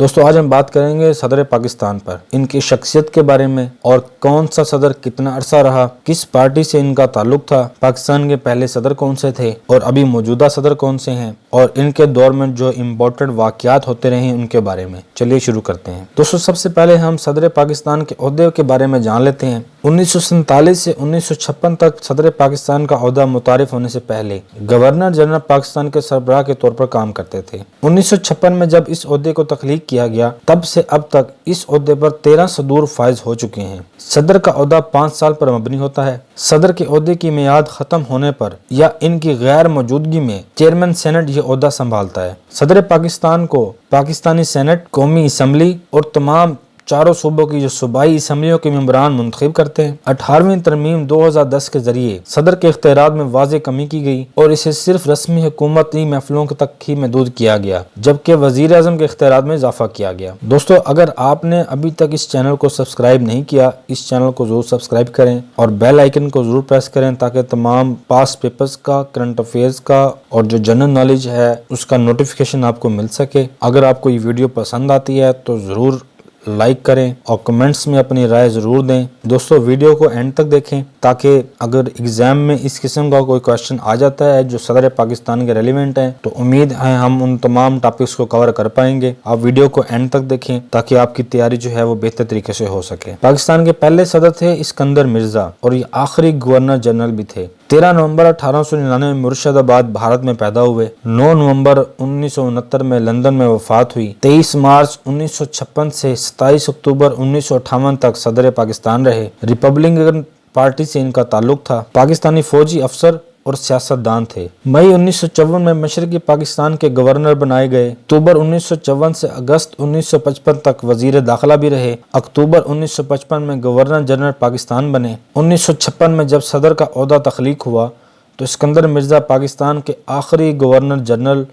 دوستو آج ہم بات کریں گے صدر پاکستان پر، ان کی شخصیت کے بارے میں اور کون سا صدر کتنا عرصہ رہا، کس پارٹی سے ان کا تعلق تھا، پاکستان کے پہلے صدر کون سے تھے اور ابھی موجودہ صدر کون سے ہیں، اور ان کے دور میں جو امپورٹنٹ واقعات ہوتے رہے ہیں ان کے بارے میں۔ چلیے شروع کرتے ہیں۔ دوستو سب سے پہلے ہم صدر پاکستان کے عہدے کے بارے میں جان لیتے ہیں۔ 1947 سے 1956 تک صدر پاکستان کا عہدہ متعارف ہونے سے پہلے گورنر جنرل پاکستان کے سربراہ کے طور پر کام کرتے تھے۔ 1956 میں جب اس عہدے کو تخلیق کیا گیا تب سے اب تک اس عہدے پر 13 صدور فائز ہو چکے ہیں۔ صدر کا عہدہ 5 سال پر مبنی ہوتا ہے۔ صدر کے عہدے کی میعاد ختم ہونے پر یا ان کی غیر موجودگی میں چیئرمین سینٹ یہ عہدہ سنبھالتا ہے۔ صدر پاکستان کو پاکستانی سینٹ، قومی اسمبلی اور تمام چاروں صوبوں کی جو صوبائی اسمبلیوں کے ممبران منتخب کرتے ہیں۔ 18ویں ترمیم 2010 کے ذریعے صدر کے اختیارات میں واضح کمی کی گئی اور اسے صرف رسمی حکومتی محفلوں تک ہی محدود کیا گیا، جبکہ وزیر اعظم کے اختیارات میں اضافہ کیا گیا۔ دوستو اگر آپ نے ابھی تک اس چینل کو سبسکرائب نہیں کیا، اس چینل کو ضرور سبسکرائب کریں اور بیل آئیکن کو ضرور پریس کریں تاکہ تمام پاس پیپرز کا، کرنٹ افیئرز کا اور جو جنرل نالج ہے اس کا نوٹیفیکیشن آپ کو مل سکے۔ اگر آپ کو یہ ویڈیو پسند آتی ہے تو ضرور لائک کریں اور کمنٹس میں اپنی رائے ضرور دیں۔ دوستو ویڈیو کو اینڈ تک دیکھیں تاکہ اگر ایگزام میں اس قسم کا کوئی کویشچن آ جاتا ہے جو صدر پاکستان کے ریلیونٹ ہیں تو امید ہے ہم ان تمام ٹاپکس کو کور کر پائیں گے۔ آپ ویڈیو کو اینڈ تک دیکھیں تاکہ آپ کی تیاری جو ہے وہ بہتر طریقے سے ہو سکے۔ پاکستان کے پہلے صدر تھے اسکندر مرزا اور یہ آخری گورنر جنرل بھی تھے۔ 13 نومبر 1899 میں مرشد آباد بھارت میں پیدا ہوئے۔ 9 نومبر 1969 میں لندن میں وفات ہوئی۔ 23 مارچ 1956 سے 27 اکتوبر 1958 تک صدر پاکستان رہے۔ ریپبلکن پارٹی سے ان کا تعلق تھا۔ پاکستانی فوجی افسر اور سیاستدان تھے۔ مئی 1954 میں مشرقی پاکستان کے گورنر بنائے گئے۔ اکتوبر 1954 سے اگست 1955 تک وزیر داخلہ بھی رہے۔ اکتوبر 1955 میں گورنر جنرل پاکستان بنے۔ 1956 میں جب صدر کا عہدہ تخلیق ہوا تو اسکندر مرزا پاکستان کے آخری گورنر جنرل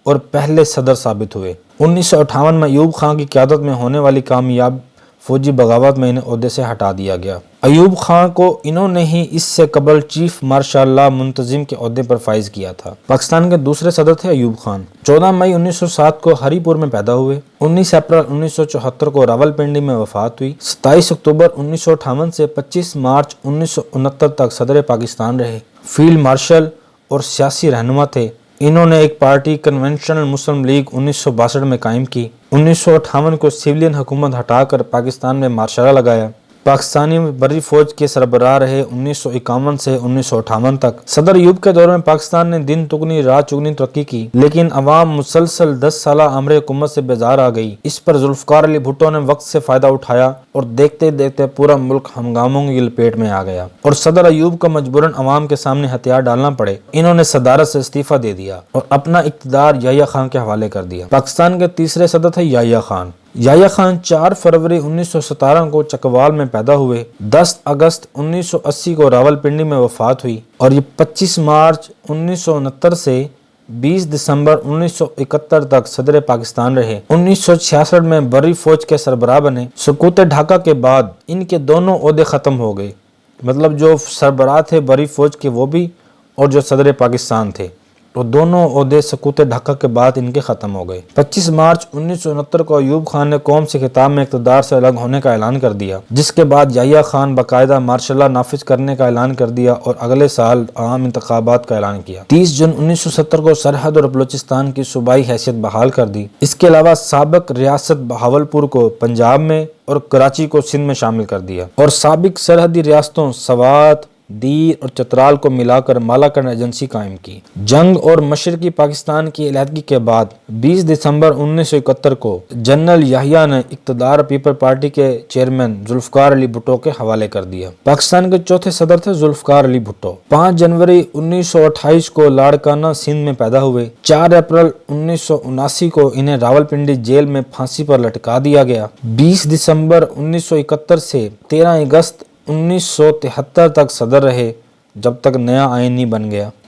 اور پہلے صدر ثابت ہوئے۔ 1958 میں ایوب خان کی قیادت میں ہونے والی کامیاب فوجی بغاوت میں انہیں عہدے سے ہٹا دیا گیا۔ ایوب خان کو انہوں نے ہی اس سے قبل چیف مارشل لا منتظم کے عہدے پر فائز کیا تھا۔ پاکستان کے دوسرے صدر تھے ایوب خان۔ 14 مئی 1907 کو ہری پور میں پیدا ہوئے۔ 19 اپریل 1974 کو راولپنڈی میں وفات ہوئی۔ 27 اکتوبر 1958 سے 25 مارچ 1969 تک صدر پاکستان رہے۔ فیلڈ مارشل اور سیاسی رہنما تھے۔ انہوں نے ایک پارٹی کنونشنل مسلم لیگ 1962 میں قائم کی۔ 1958 کو سویلین حکومت ہٹا کر پاکستان میں مارشل لا لگایا۔ پاکستانی بری فوج کے سربراہ رہے 1951 سے 1958 تک۔ صدر ایوب کے دور میں پاکستان نے دن دگنی رات چگنی ترقی کی، لیکن عوام مسلسل 10 سالہ آمر حکومت سے بیزار آ گئی۔ اس پر ذوالفقار علی بھٹو نے وقت سے فائدہ اٹھایا اور دیکھتے دیکھتے پورا ملک ہنگاموں کی لپیٹ میں آ گیا اور صدر ایوب کو مجبوراً عوام کے سامنے ہتھیار ڈالنا پڑے۔ انہوں نے صدارت سے استعفیٰ دے دیا اور اپنا اقتدار یحییٰ خان کے حوالے کر دیا۔ پاکستان کے تیسرے صدر تھے یحییٰ خان۔ یحییٰ خان 4 فروری 1917 کو چکوال میں پیدا ہوئے۔ 10 اگست 1980 کو راولپنڈی میں وفات ہوئی اور یہ 25 مارچ 1969 سے 20 دسمبر 1971 تک صدر پاکستان رہے۔ 1966 میں بری فوج کے سربراہ بنے۔ سقوط ڈھاکہ کے بعد ان کے دونوں عہدے ختم ہو گئے، مطلب جو سربراہ تھے بری فوج کے وہ بھی اور جو صدر پاکستان تھے وہ دونوں عہدے سقوط ڈھاکہ کے بعد ان کے ختم ہو گئے۔ 25 مارچ 1969 کو ایوب خان نے قوم سے خطاب میں اقتدار سے الگ ہونے کا اعلان کر دیا، جس کے بعد یحییٰ خان باقاعدہ مارشل لا نافذ کرنے کا اعلان کر دیا اور اگلے سال عام انتخابات کا اعلان کیا۔ 30 جون 1970 کو سرحد اور بلوچستان کی صوبائی حیثیت بحال کر دی۔ اس کے علاوہ سابق ریاست بہاولپور کو پنجاب میں اور کراچی کو سندھ میں شامل کر دیا اور سابق سرحدی ریاستوں سوات، دیر اور چترال کو ملا کر مالاکنڈ ایجنسی قائم کی۔ جنگ اور مشرقی پاکستان کی علیحدگی کے بعد 20 دسمبر 1971 کو جنرل یحییٰ نے اقتدار پیپل پارٹی کے چیئرمین ذوالفقار علی بھٹو کے حوالے کر دیا۔ پاکستان کے چوتھے صدر تھے ذوالفقار علی بھٹو۔ 5 جنوری 1928 کو لاڑکانہ سندھ میں پیدا ہوئے۔ 4 اپریل 1979 کو انہیں راولپنڈی جیل میں پھانسی پر لٹکا دیا گیا۔ 20 دسمبر 1971 سے 13 اگست 1973 تک صدر رہے جب تک نیا آئین نہیں بن گیا۔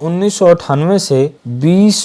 1998 سے 20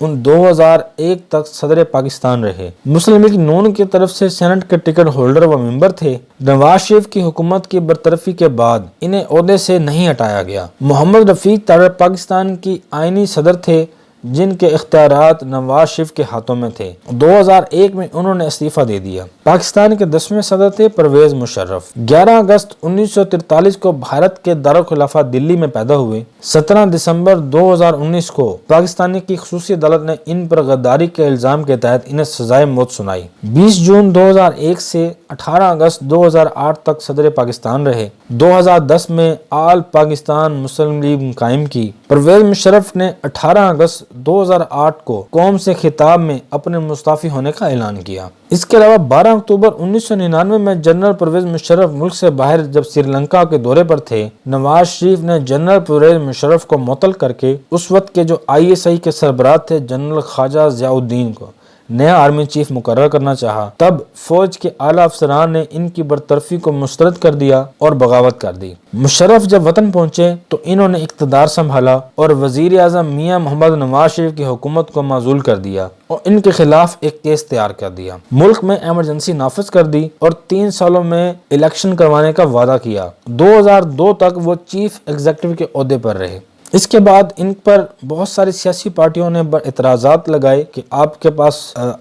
2001 تک صدر پاکستان رہے۔ مسلم لیگ نون کی طرف سے سینٹ کے ٹکٹ ہولڈر و ممبر تھے۔ نواز شریف کی حکومت کی برطرفی کے بعد انہیں عہدے سے نہیں ہٹایا گیا۔ محمد رفیق تابع پاکستان کی آئینی صدر تھے جن کے اختیارات نواز شریف کے ہاتھوں میں تھے۔ 2001 میں انہوں نے استعفیٰ دے دیا۔ پاکستان کے 10ویں صدر تھے پرویز مشرف۔ 11 اگست 1943 کو بھارت کے دارالخلافہ دلی میں پیدا ہوئے۔ 17 دسمبر 2019 کو پاکستانی کی خصوصی عدالت نے ان پر غداری کے الزام کے تحت انہیں سزائے موت سنائی۔ 20 جون 2001 سے 18 اگست 2008 تک صدر پاکستان رہے۔ 2010 میں آل پاکستان مسلم لیگ قائم کی۔ پرویز مشرف نے 18 اگست 2008 کو قوم سے خطاب میں اپنے مستعفی ہونے کا اعلان کیا۔ اس کے علاوہ 12 اکتوبر 1999 میں جنرل پرویز مشرف ملک سے باہر جب سری لنکا کے دورے پر تھے، نواز شریف نے جنرل پرویز مشرف کو معطل کر کے اس وقت کے جو ISI کے سربراہ تھے جنرل خواجہ ضیاء الدین کو نیا آرمی چیف مقرر کرنا چاہا۔ تب فوج کے اعلیٰ افسران نے ان کی برطرفی کو مسترد کر دیا اور بغاوت کر دی۔ مشرف جب وطن پہنچے تو انہوں نے اقتدار سنبھالا اور وزیر اعظم میاں محمد نواز شریف کی حکومت کو معزول کر دیا اور ان کے خلاف ایک کیس تیار کر دیا۔ ملک میں ایمرجنسی نافذ کر دی اور 3 سالوں میں الیکشن کروانے کا وعدہ کیا۔ 2002 تک وہ چیف ایگزیکٹو کے عہدے پر رہے۔ اس کے بعد ان پر بہت ساری سیاسی پارٹیوں نے اعتراضات لگائے کہ آپ کے پاس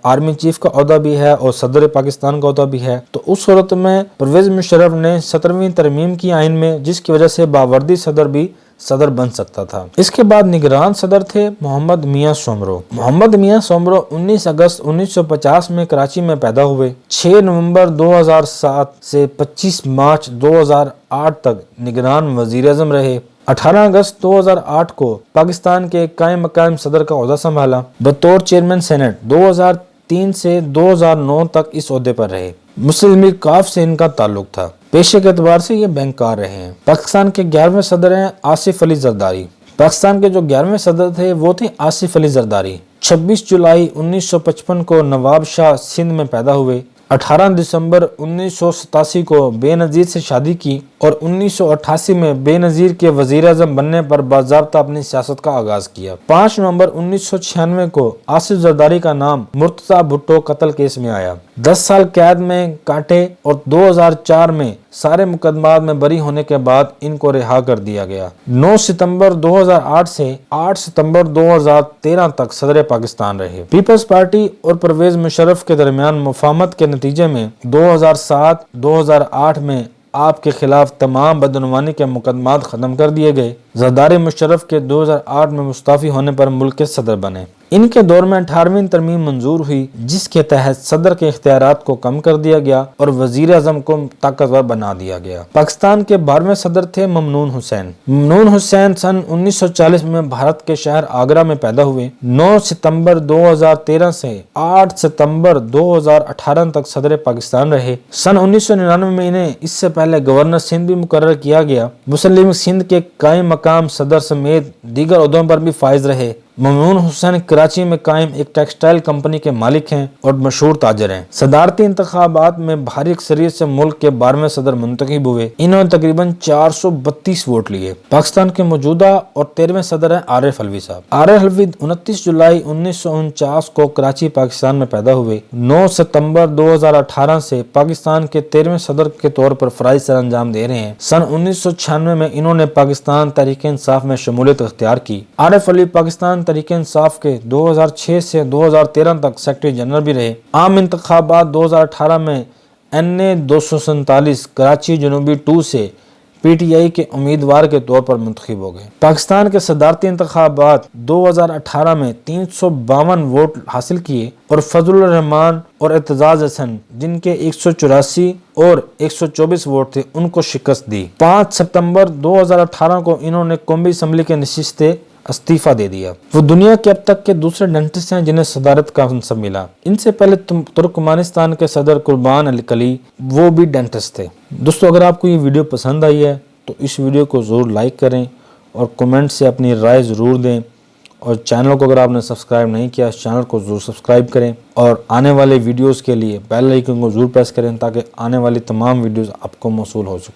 آرمی چیف کا عہدہ بھی ہے اور صدر پاکستان کا عہدہ بھی ہے۔ تو اس صورت میں پرویز مشرف نے 17ویں ترمیم کی آئین میں، جس کی وجہ سے باوردی صدر بھی صدر بن سکتا تھا۔ اس کے بعد نگران صدر تھے محمد میاں سومرو۔ محمد میاں سومرو 19 اگست 1950 میں کراچی میں پیدا ہوئے۔ 6 نومبر 2007 سے 25 مارچ 2008 تک نگران وزیر اعظم رہے۔ 18 اگست 2008 کو پاکستان کے قائم مقام صدر کا عہدہ سنبھالا۔ بطور چیئرمین سینٹ 2003 سے 2009 تک اس عہدے پر رہے۔ مسلم لیگ کاف سے ان کا تعلق تھا۔ پیشے کے اعتبار سے یہ بینکار رہے ہیں۔ پاکستان کے 11ویں صدر ہیں آصف علی زرداری۔ پاکستان کے جو 11ویں صدر تھے وہ تھے آصف علی زرداری۔ 26 جولائی 1955 کو نواب شاہ سندھ میں پیدا ہوئے۔ 18 دسمبر 1987 کو بے نظیر سے شادی کی اور 1988 میں بے نظیر کے وزیر اعظم بننے پر باضابطہ اپنی سیاست کا آغاز کیا۔ 5 نومبر 1996 کو آصف زرداری کا نام مرتضی بھٹو قتل کیس میں آیا۔ 10 سال قید میں کاٹے اور 2004 میں سارے مقدمات میں بری ہونے کے بعد ان کو رہا کر دیا گیا۔ 9 ستمبر 2008 سے 8 ستمبر 2013 تک صدر پاکستان رہے۔ پیپلز پارٹی اور پرویز مشرف کے درمیان مفاہمت کے نتیجے میں 2007-2008 میں آپ کے خلاف تمام بدعنوانی کے مقدمات ختم کر دیے گئے۔ زرداری مشرف کے 2008 میں مستعفی ہونے پر ملک کے صدر بنے۔ ان کے دور میں 18ویں ترمیم منظور ہوئی جس کے تحت صدر کے اختیارات کو کم کر دیا گیا اور وزیر اعظم کو طاقتور بنا دیا گیا۔ پاکستان کے 12ویں صدر تھے ممنون حسین۔ ممنون حسین سن 1940 میں بھارت کے شہر آگرہ میں پیدا ہوئے۔ 9 ستمبر 2013 سے 8 ستمبر 2018 تک صدر پاکستان رہے۔ سن 1999 میں انہیں اس سے پہلے گورنر سندھ بھی مقرر کیا گیا۔ مسلم لیگ سندھ کے قائم مقام صدر سمیت دیگر عہدوں پر بھی فائز رہے۔ ممنون حسین کراچی میں قائم ایک ٹیکسٹائل کمپنی کے مالک ہیں اور مشہور تاجر ہیں۔ صدارتی انتخابات میں بھاری اکثریت سے ملک کے 12ویں صدر منتخب ہوئے۔ انہوں نے تقریباً 432 ووٹ لیے۔ پاکستان کے موجودہ اور 13ویں صدر ہیں عارف علوی صاحب۔ عارف علوی 29 جولائی 1949 کو کراچی پاکستان میں پیدا ہوئے۔ 9 ستمبر 2018 سے پاکستان کے 13ویں صدر کے طور پر فرائض سر انجام دے رہے ہیں۔ سن 1996 میں انہوں نے پاکستان تحریک انصاف میں شمولیت اختیار کی۔ عارف علوی پاکستان تحریک انصاف کے 2006 سے 2013 تک سیکرٹری جنرل بھی رہے۔ عام انتخابات 2018 میں NA 247 کراچی جنوبی 2 سے PTI کے امیدوار کے طور پر منتخب ہو گئے۔ پاکستان کے صدارتی انتخابات 2018 میں 352 ووٹ حاصل کیے اور فضل الرحمان اور اعتزاز حسن جن کے 184 اور 124 ووٹ تھے ان کو شکست دی۔ 5 ستمبر 2018 کو انہوں نے قومی اسمبلی کے نشست استعفیٰ دے دیا۔ وہ دنیا کے اب تک کے دوسرے ڈینٹسٹ ہیں جنہیں صدارت کا منصب ملا۔ ان سے پہلے ترکمانستان کے صدر قربان علی کلی وہ بھی ڈینٹسٹ تھے۔ دوستو اگر آپ کو یہ ویڈیو پسند آئی ہے تو اس ویڈیو کو ضرور لائک کریں اور کمنٹ سے اپنی رائے ضرور دیں، اور چینل کو اگر آپ نے سبسکرائب نہیں کیا اس چینل کو ضرور سبسکرائب کریں، اور آنے والے ویڈیوز کے لیے بیل آئیکن کو ضرور پریس کریں تاکہ آنے والی تمام ویڈیوز آپ کو موصول ہو سکیں۔